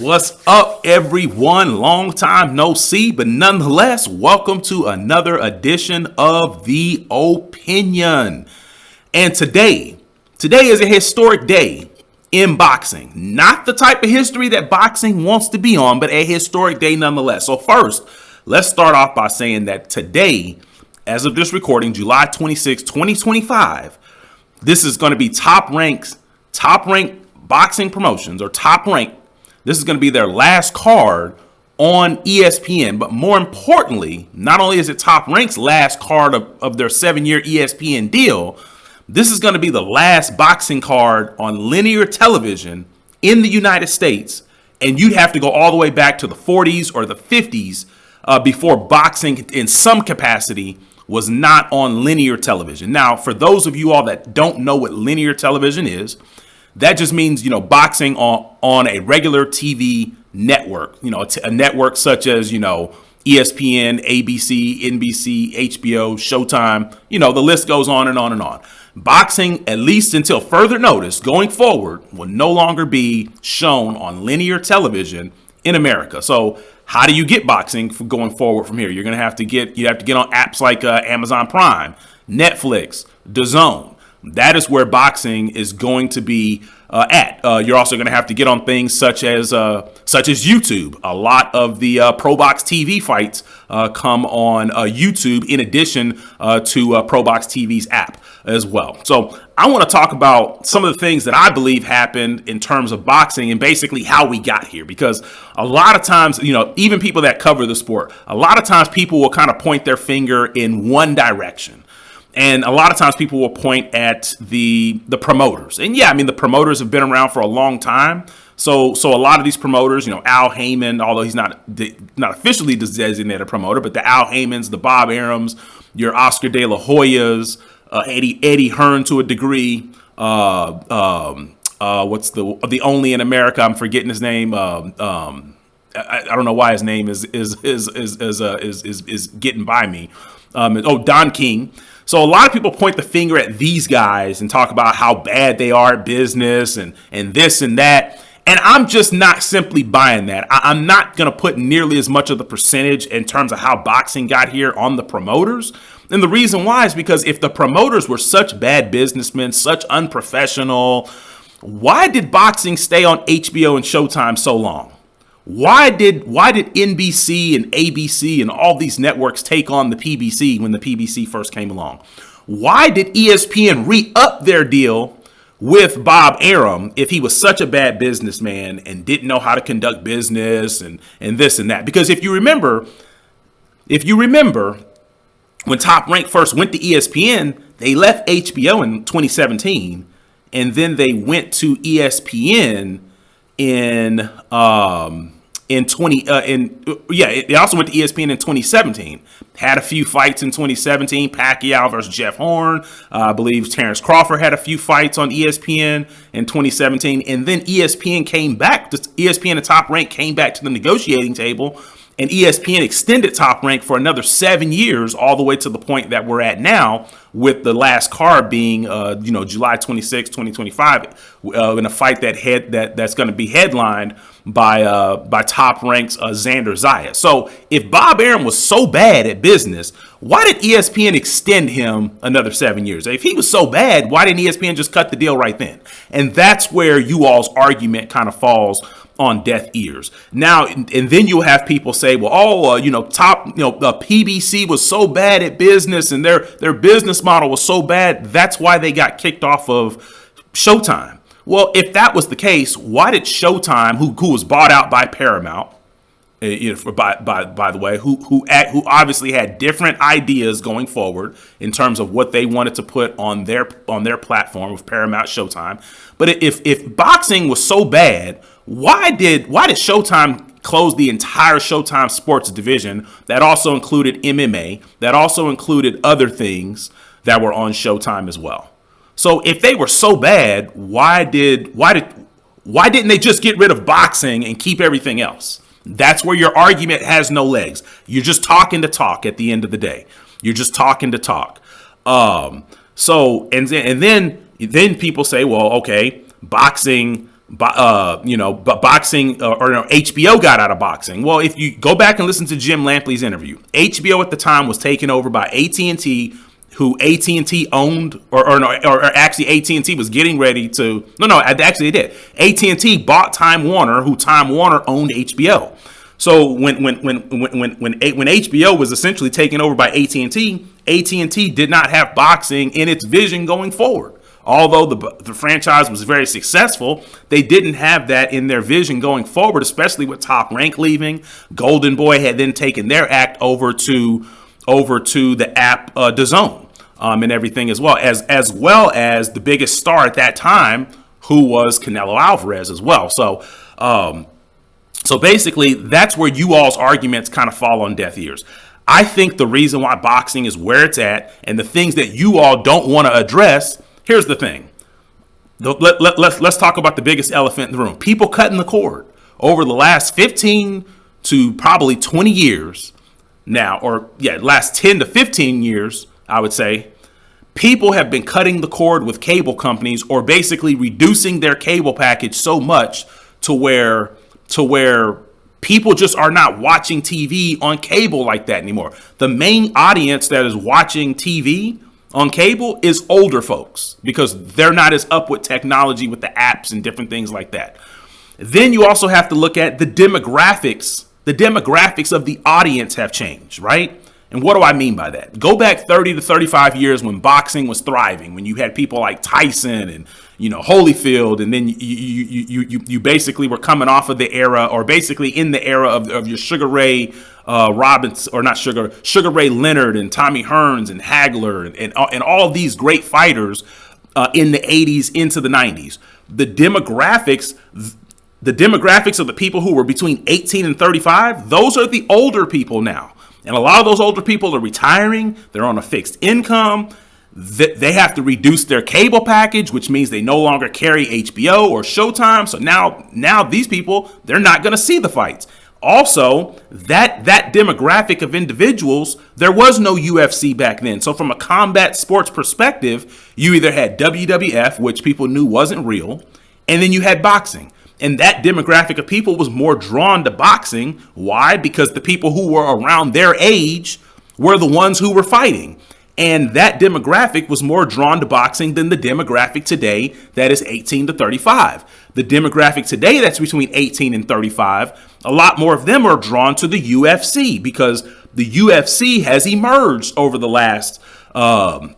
What's up, everyone? Long time no see, but nonetheless, welcome to another edition of The Opinion. And today is a historic day in boxing. Not the type of history that boxing wants to be on, but a historic day nonetheless. So first, let's start off by saying that today, as of this recording, July 26, 2025, this is going to be top ranked boxing promotions, or Top Rank. This is going to be their last card on ESPN. But more importantly, not only is it Top Rank's last card of their 7-year ESPN deal, this is going to be the last boxing card on linear television in the United States. And you'd have to go all the way back to the 40s or the 50s before boxing in some capacity was not on linear television. Now, for those of you all that don't know what linear television is, that just means, boxing on a regular TV network, a network such as, ESPN, ABC, NBC, HBO, Showtime, the list goes on and on and on. Boxing, at least until further notice, going forward, will no longer be shown on linear television in America. So how do you get boxing going forward from here? You're going to have to get on apps like Amazon Prime, Netflix, DAZN. That is where boxing is going to be at. You're also going to have to get on things such as YouTube. A lot of the Pro Box TV fights come on YouTube, in addition to Pro Box TV's app as well. So I want to talk about some of the things that I believe happened in terms of boxing and basically how we got here. Because a lot of times, even people that cover the sport, a lot of times people will kind of point their finger in one direction. And a lot of times people will point at the promoters. And yeah, the promoters have been around for a long time. So a lot of these promoters, Al Heyman, although he's not officially designated a promoter, but the Al Heymans, the Bob Arums, your Oscar De La Hoyas, Eddie Hearn to a degree. What's the only in America? I'm forgetting his name. I don't know why his name is getting by me. Don King. So a lot of people point the finger at these guys and talk about how bad they are at business and this and that. And I'm just not simply buying that. I'm not going to put nearly as much of the percentage in terms of how boxing got here on the promoters. And the reason why is because if the promoters were such bad businessmen, such unprofessional, why did boxing stay on HBO and Showtime so long? Why did NBC and ABC and all these networks take on the PBC when the PBC first came along? Why did ESPN re-up their deal with Bob Arum if he was such a bad businessman and didn't know how to conduct business and this and that? Because if you remember, when Top Rank first went to ESPN, they left HBO in 2017, and then they went to ESPN they also went to ESPN in 2017. Had a few fights in 2017. Pacquiao versus Jeff Horn. I believe Terrence Crawford had a few fights on ESPN in 2017. And then ESPN and Top Rank came back to the negotiating table, and ESPN extended Top Rank for another 7 years, all the way to the point that we're at now, with the last card being, July 26, 2025, in a fight that's going to be headlined by Top Rank's Xander Zayas. So if Bob Arum was so bad at business, why did ESPN extend him another 7 years? If he was so bad, why didn't ESPN just cut the deal right then? And that's where you all's argument kind of falls on deaf ears. Now, and then you'll have people say, well, the PBC was so bad at business and their business model was so bad, that's why they got kicked off of Showtime. Well, if that was the case, why did Showtime, who was bought out by Paramount, by the way, who obviously had different ideas going forward in terms of what they wanted to put on their platform of Paramount Showtime, but if boxing was so bad, why did Showtime close the entire Showtime sports division that also included MMA, that also included other things that were on Showtime as well? So if they were so bad, why didn't they just get rid of boxing and keep everything else? That's where your argument has no legs. You're just talking to talk at the end of the day. You're just talking to talk. So then people say, well, okay, boxing boxing or no, HBO got out of boxing. Well, if you go back and listen to Jim Lampley's interview, HBO at the time was taken over by AT&T, who AT&T owned, or actually AT&T was getting ready to. No, actually they did. AT&T bought Time Warner, who Time Warner owned HBO. So when HBO was essentially taken over by AT&T did not have boxing in its vision going forward. Although the franchise was very successful, they didn't have that in their vision going forward, especially with Top Rank leaving. Golden Boy had then taken their act over to the app DAZN, and everything as well as the biggest star at that time, who was Canelo Alvarez as well. So basically, that's where you all's arguments kind of fall on deaf ears. I think the reason why boxing is where it's at, and the things that you all don't want to address. Here's the thing. Let's talk about the biggest elephant in the room. People cutting the cord over the last 15 to probably 20 years now, last 10 to 15 years, I would say. People have been cutting the cord with cable companies, or basically reducing their cable package so much to where people just are not watching TV on cable like that anymore. The main audience that is watching TV on cable is older folks, because they're not as up with technology, with the apps and different things like that. Then you also have to look at the demographics. The demographics of the audience have changed, right? And what do I mean by that? Go back 30 to 35 years when boxing was thriving, when you had people like Tyson and Holyfield, and then you basically were coming off of the era, or basically in the era of your Sugar Ray Robinson, or not Sugar Ray Leonard and Tommy Hearns and Hagler and all of these great fighters in the 80s into the 90s. The demographics of the people who were between 18 and 35, those are the older people now. And a lot of those older people are retiring. They're on a fixed income. They have to reduce their cable package, which means they no longer carry HBO or Showtime. So now these people, they're not going to see the fights. Also, that demographic of individuals, there was no UFC back then. So from a combat sports perspective, you either had WWF, which people knew wasn't real, and then you had boxing. And that demographic of people was more drawn to boxing. Why? Because the people who were around their age were the ones who were fighting. And that demographic was more drawn to boxing than the demographic today that is 18 to 35. The demographic today that's between 18 and 35, a lot more of them are drawn to the UFC, because the UFC has emerged over the last, I'd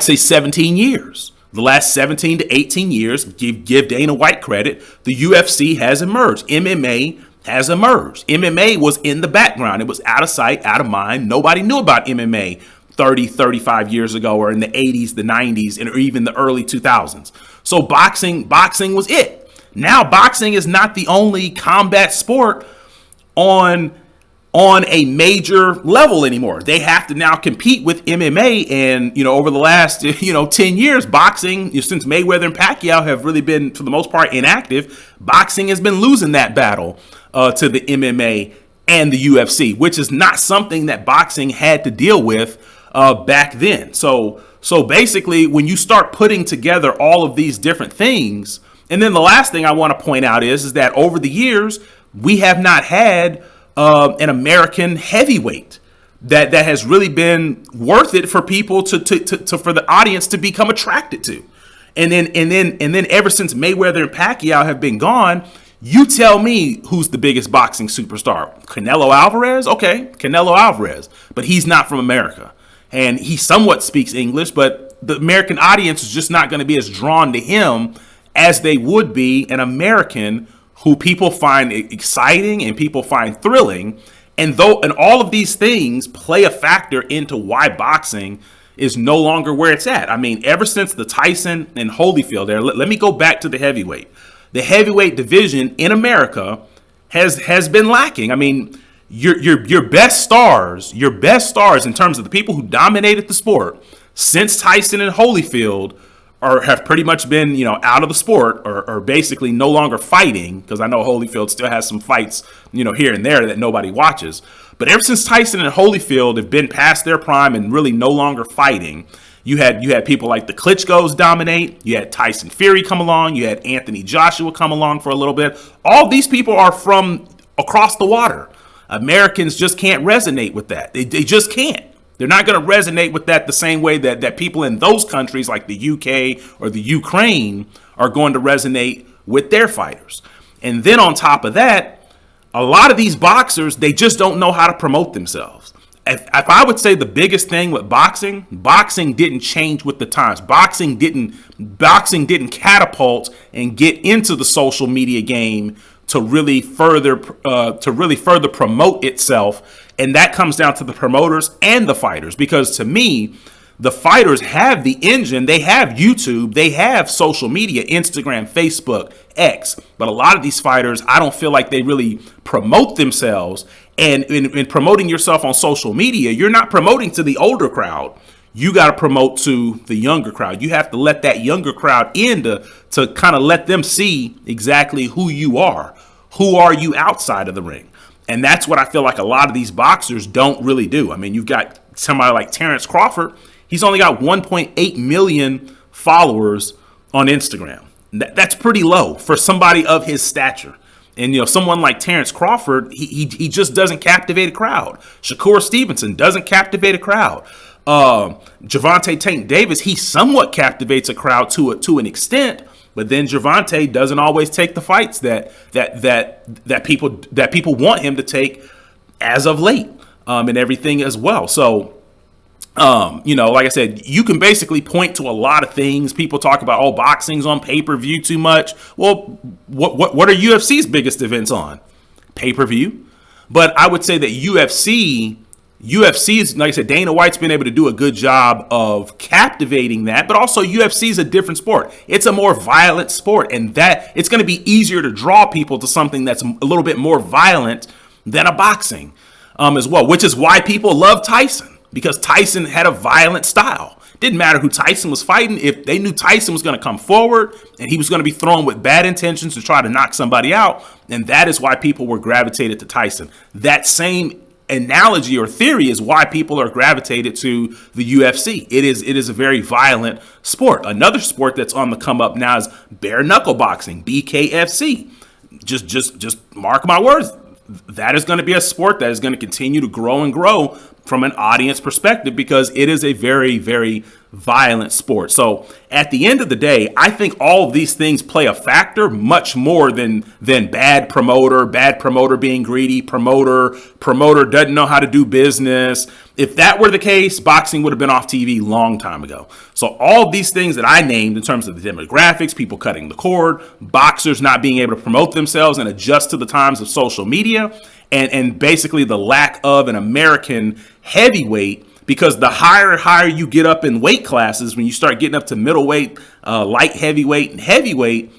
say 17 years. The last 17 to 18 years, give Dana White credit, the UFC has emerged. MMA has emerged. MMA was in the background. It was out of sight, out of mind. Nobody knew about MMA 30, 35 years ago, or in the 80s, the 90s, or even the early 2000s. So boxing was it. Now boxing is not the only combat sport on a major level anymore. They have to now compete with MMA. And, over the last, 10 years, boxing, since Mayweather and Pacquiao have really been, for the most part, inactive, boxing has been losing that battle to the MMA and the UFC, which is not something that boxing had to deal with back then. So basically, when you start putting together all of these different things, and then the last thing I want to point out is that over the years, we have not had an American heavyweight that has really been worth it for people to for the audience to become attracted to. And then ever since Mayweather and Pacquiao have been gone, you tell me who's the biggest boxing superstar. Canelo Alvarez? Okay, Canelo Alvarez, but he's not from America. And he somewhat speaks English, but the American audience is just not going to be as drawn to him as they would be an American who people find exciting and people find thrilling. And all of these things play a factor into why boxing is no longer where it's at. I mean, ever since the Tyson and Holyfield there, let me go back to the heavyweight. The heavyweight division in America has been lacking. I mean, your best stars in terms of the people who dominated the sport since Tyson and Holyfield have pretty much been, out of the sport, or basically no longer fighting, because I know Holyfield still has some fights, here and there that nobody watches. But ever since Tyson and Holyfield have been past their prime and really no longer fighting, You had people like the Klitschko's dominate. You had Tyson Fury come along. You had Anthony Joshua come along for a little bit. All these people are from across the water. Americans just can't resonate with that. They just can't. They're not going to resonate with that the same way that people in those countries like the UK or the Ukraine are going to resonate with their fighters. And then on top of that, a lot of these boxers, they just don't know how to promote themselves. If I would say the biggest thing with boxing didn't change with the times. Boxing didn't catapult and get into the social media game to really further promote itself. And that comes down to the promoters and the fighters, because to me, the fighters have the engine. They have YouTube. They have social media, Instagram, Facebook, X. But a lot of these fighters, I don't feel like they really promote themselves. And in promoting yourself on social media, you're not promoting to the older crowd. You got to promote to the younger crowd. You have to let that younger crowd in to kind of let them see exactly who you are. Who are you outside of the ring? And that's what I feel like a lot of these boxers don't really do. I mean, you've got somebody like Terrence Crawford. He's only got 1.8 million followers on Instagram. That's pretty low for somebody of his stature. And, someone like Terrence Crawford, he just doesn't captivate a crowd. Shakur Stevenson doesn't captivate a crowd. Gervonta Tank Davis, he somewhat captivates a crowd to an extent, but then Gervonta doesn't always take the fights that people want him to take as of late, and everything as well. So, like I said, you can basically point to a lot of things. People talk about, boxing's on pay-per-view too much. Well, what are UFC's biggest events on? Pay-per-view. But I would say that UFC is, like I said, Dana White's been able to do a good job of captivating that, but also UFC is a different sport. It's a more violent sport, and that it's going to be easier to draw people to something that's a little bit more violent than a boxing as well, which is why people love Tyson. Because Tyson had a violent style. Didn't matter who Tyson was fighting. If they knew Tyson was going to come forward and he was going to be thrown with bad intentions to try to knock somebody out, and that is why people were gravitated to Tyson. That same analogy or theory is why people are gravitated to the UFC. It is a very violent sport. Another sport that's on the come up now is bare knuckle boxing, BKFC. Just mark my words. That is going to be a sport that is going to continue to grow and grow from an audience perspective, because it is a very, very violent sport. So at the end of the day, I think all of these things play a factor much more than bad promoter being greedy, promoter doesn't know how to do business. If that were the case, boxing would have been off TV long time ago. So all of these things that I named in terms of the demographics, people cutting the cord, boxers not being able to promote themselves and adjust to the times of social media, and basically the lack of an American heavyweight, because the higher you get up in weight classes, when you start getting up to middleweight, light heavyweight, and heavyweight,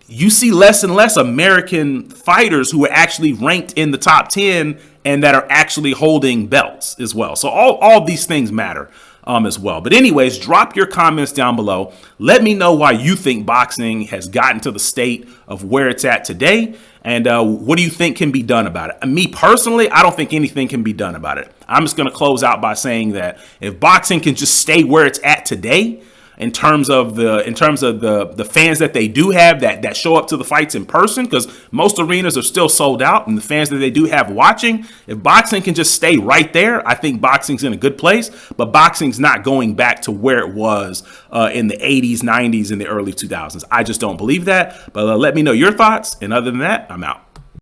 you see less and less American fighters who are actually ranked in the top 10 and that are actually holding belts as well. So all these things matter as well. But anyways, drop your comments down below. Let me know why you think boxing has gotten to the state of where it's at today. And what do you think can be done about it? Me personally, I don't think anything can be done about it. I'm just going to close out by saying that if boxing can just stay where it's at today, in terms of the fans that they do have that show up to the fights in person, because most arenas are still sold out, and the fans that they do have watching, if boxing can just stay right there, I think boxing's in a good place. But boxing's not going back to where it was in the 80s, 90s, and the early 2000s. I just don't believe that. But let me know your thoughts. And other than that, I'm out.